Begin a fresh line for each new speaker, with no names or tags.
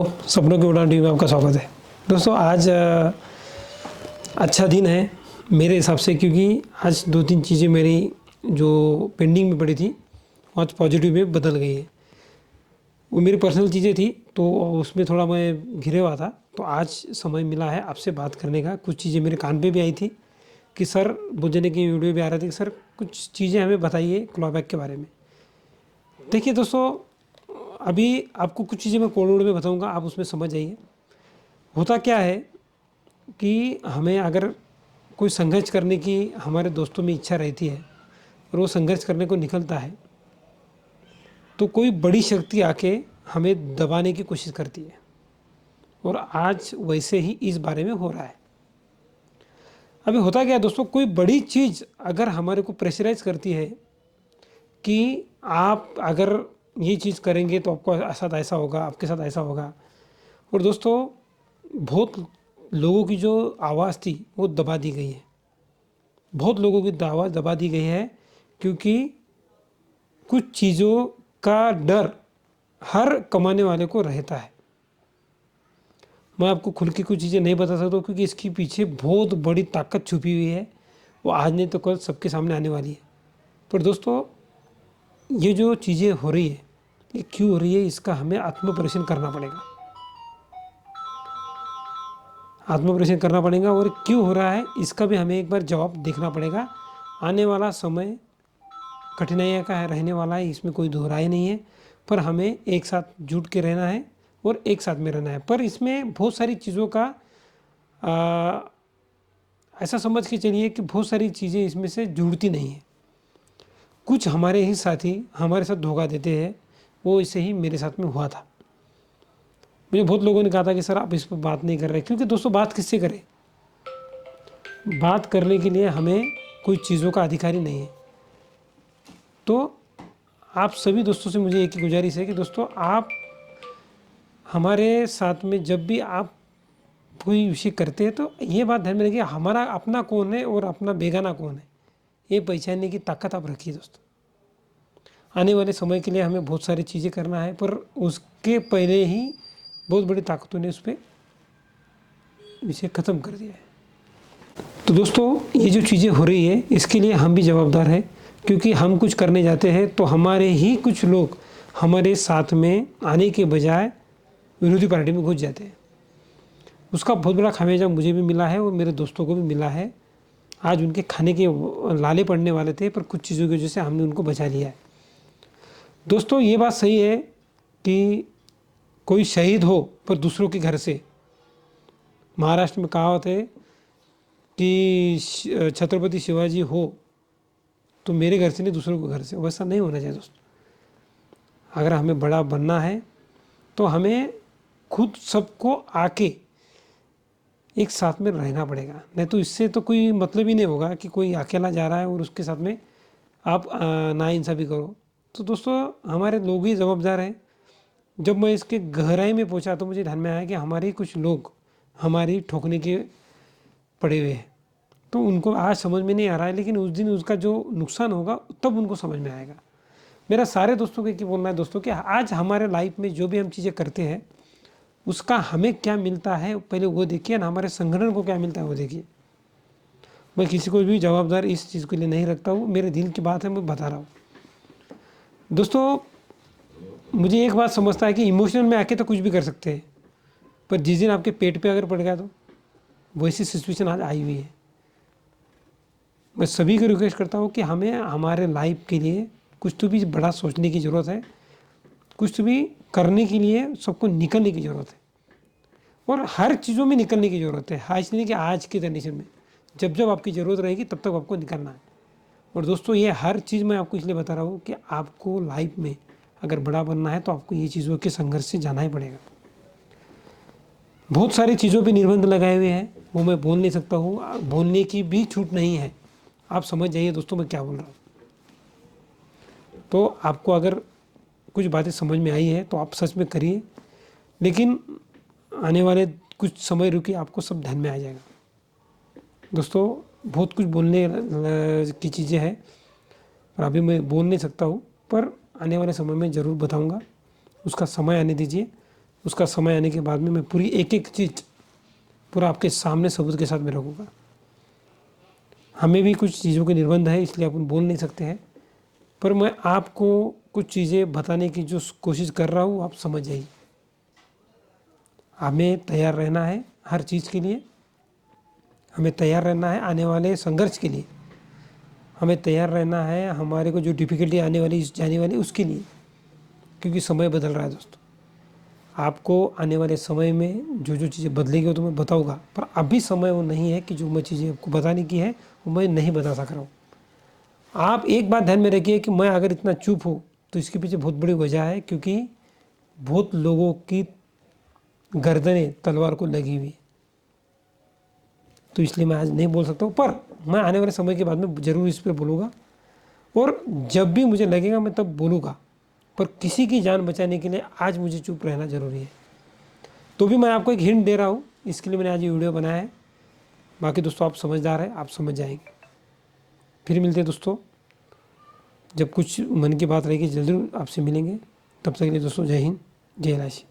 सपनों की उड़ान टीवी में आपका स्वागत है। दोस्तों आज अच्छा दिन है मेरे हिसाब से, क्योंकि आज 2-3 चीज़ें मेरी जो पेंडिंग में पड़ी थी आज पॉजिटिव में बदल गई है। वो मेरी पर्सनल चीज़ें थी तो उसमें थोड़ा मैं घिरे हुआ था, तो आज समय मिला है आपसे बात करने का। कुछ चीज़ें मेरे कान पे भी आई थी कि सर बुझने की वीडियो भी आ रही थी कि सर कुछ चीज़ें हमें बताइए क्लॉबैक के बारे में। देखिए दोस्तों, अभी आपको कुछ चीज़ें मैं कोड में बताऊंगा, आप उसमें समझ जाइए। होता क्या है कि हमें अगर कोई संघर्ष करने की हमारे दोस्तों में इच्छा रहती है और वो संघर्ष करने को निकलता है, तो कोई बड़ी शक्ति आके हमें दबाने की कोशिश करती है। और आज वैसे ही इस बारे में हो रहा है। अभी होता क्या है दोस्तों, कोई बड़ी चीज़ अगर हमारे को प्रेशराइज करती है कि आप अगर ये चीज़ करेंगे तो आपको साथ ऐसा होगा, आपके साथ ऐसा होगा। और दोस्तों बहुत लोगों की जो आवाज़ थी वो दबा दी गई है, बहुत लोगों की आवाज़ दबा दी गई है, क्योंकि कुछ चीज़ों का डर हर कमाने वाले को रहता है। मैं आपको खुल की कुछ चीज़ें नहीं बता सकता क्योंकि इसके पीछे बहुत बड़ी ताकत छुपी हुई है, वो आज नहीं तो कल सबके सामने आने वाली है। पर दोस्तों ये जो चीज़ें हो रही है ये क्यों हो रही है, इसका हमें आत्मपरीक्षण करना पड़ेगा। आत्मपरीक्षण करना पड़ेगा और क्यों हो रहा है इसका भी हमें एक बार जवाब देखना पड़ेगा। आने वाला समय कठिनाइयाँ का है, रहने वाला है, इसमें कोई दोहराई नहीं है। पर हमें एक साथ जुट के रहना है और एक साथ में रहना है। पर इसमें बहुत सारी चीज़ों का ऐसा समझ के चलिए कि बहुत सारी चीज़ें इसमें से जुड़ती नहीं है। कुछ हमारे ही साथी हमारे साथ धोखा देते हैं, वो इसे ही मेरे साथ में हुआ था। मुझे बहुत लोगों ने कहा था कि सर आप इस पर बात नहीं कर रहे, क्योंकि दोस्तों बात किससे करें। बात करने के लिए हमें कोई चीज़ों का अधिकारी नहीं है। तो आप सभी दोस्तों से मुझे एक ही गुजारिश है कि दोस्तों आप हमारे साथ में जब भी आप कोई विषय करते हैं तो ये बात ध्यान में रखिए, हमारा अपना कौन है और अपना बेगाना कौन है, ये पहचानने की ताकत आप रखिए दोस्तों। आने वाले समय के लिए हमें बहुत सारी चीज़ें करना है, पर उसके पहले ही बहुत बड़ी ताकतों ने उस पर इसे ख़त्म कर दिया है। तो दोस्तों ये जो चीज़ें हो रही है इसके लिए हम भी जवाबदार हैं, क्योंकि हम कुछ करने जाते हैं तो हमारे ही कुछ लोग हमारे साथ में आने के बजाय विरोधी पार्टी में घुस जाते हैं। उसका बहुत बड़ा खामियाजा मुझे भी मिला है और मेरे दोस्तों को भी मिला है। आज उनके खाने के लाले पड़ने वाले थे, पर कुछ चीज़ों की वजह से हमने उनको बचा लिया है। दोस्तों ये बात सही है कि कोई शहीद हो पर दूसरों के घर से, महाराष्ट्र में कहावत है कि छत्रपति शिवाजी हो तो मेरे घर से नहीं दूसरों के घर से। वैसा नहीं होना चाहिए दोस्तों। अगर हमें बड़ा बनना है तो हमें खुद सबको आके एक साथ में रहना पड़ेगा, नहीं तो इससे तो कोई मतलब ही नहीं होगा कि कोई अकेला जा रहा है और उसके साथ में आप नाइंसाफ़ी करो। तो दोस्तों हमारे लोग ही जवाबदार हैं। जब मैं इसके गहराई में पहुंचा तो मुझे ध्यान में आया कि हमारे कुछ लोग हमारी ठोकने के पड़े हुए हैं। तो उनको आज समझ में नहीं आ रहा है, लेकिन उस दिन उसका जो नुकसान होगा तब उनको समझ में आएगा। मेरा सारे दोस्तों को एक ही बोलना है दोस्तों कि आज हमारे लाइफ में जो भी हम चीज़ें करते हैं उसका हमें क्या मिलता है पहले वो देखिए ना, हमारे संगठन को क्या मिलता है वो देखिए। मैं किसी को भी जवाबदार इस चीज़ के लिए नहीं रखता हूँ, मेरे दिल की बात है, मैं बता रहा हूँ। दोस्तों मुझे एक बात समझता है कि इमोशनल में आके तो कुछ भी कर सकते हैं, पर जिस दिन आपके पेट पे अगर पड़ गया तो वैसी सिचुएशन आज आई हुई है। मैं सभी को रिक्वेस्ट करता हूँ कि हमें हमारे लाइफ के लिए कुछ तो भी बड़ा सोचने की ज़रूरत है, कुछ तो भी करने के लिए सबको निकलने की ज़रूरत है, और हर चीज़ों में निकलने की ज़रूरत है। आज नहीं कि आज की कंडीशन में, जब जब आपकी ज़रूरत रहेगी तब तक आपको निकलना है। और दोस्तों ये हर चीज़ मैं आपको इसलिए बता रहा हूँ कि आपको लाइफ में अगर बड़ा बनना है तो आपको ये चीज़ों के संघर्ष से जाना ही पड़ेगा। बहुत सारी चीज़ों पे निर्बंध लगाए हुए हैं, वो मैं बोल नहीं सकता हूँ, बोलने की भी छूट नहीं है। आप समझ जाइए दोस्तों मैं क्या बोल रहा हूँ। तो आपको अगर कुछ बातें समझ में आई है तो आप सच में करिए, लेकिन आने वाले कुछ समय रुकिए, आपको सब ध्यान में आ जाएगा। दोस्तों बहुत कुछ बोलने की चीज़ें हैं, पर अभी मैं बोल नहीं सकता हूँ, पर आने वाले समय में ज़रूर बताऊँगा। उसका समय आने दीजिए। उसका समय आने के बाद में मैं पूरी एक एक चीज़ पूरा आपके सामने सबूत के साथ में रखूँगा। हमें भी कुछ चीज़ों के निर्बंध है, इसलिए अपन बोल नहीं सकते हैं, पर मैं आपको कुछ चीज़ें बताने की जो कोशिश कर रहा हूँ आप समझ जाइए। हमें तैयार रहना है हर चीज़ के लिए, हमें तैयार रहना है आने वाले संघर्ष के लिए, हमें तैयार रहना है हमारे को जो डिफ़िकल्टी आने वाली जाने वाली उसके लिए, क्योंकि समय बदल रहा है दोस्तों। आपको आने वाले समय में जो जो चीज़ें बदलेगी वो तो मैं बताऊँगा, पर अभी समय वो नहीं है कि जो मैं चीज़ें आपको बताने की है वो मैं नहीं बता सक रहा हूँ। आप एक बात ध्यान में रखिए कि मैं अगर इतना चुप हूँ तो इसके पीछे बहुत बड़ी वजह है, क्योंकि बहुत लोगों की गर्दनें तलवार को लगी हुई है, तो इसलिए मैं आज नहीं बोल सकता हूँ। पर मैं आने वाले समय के बाद में ज़रूर इस पर बोलूँगा, और जब भी मुझे लगेगा मैं तब बोलूँगा, पर किसी की जान बचाने के लिए आज मुझे चुप रहना ज़रूरी है। तो भी मैं आपको एक हिंट दे रहा हूँ, इसके लिए मैंने आज ये वीडियो बनाया है। बाकी दोस्तों आप समझदार हैं, आप समझ जाएंगे। फिर मिलते हैं दोस्तों, जब कुछ मन की बात रहेगी जल्दी आपसे मिलेंगे। तब तक के लिए दोस्तों जय हिंद, जय राशि।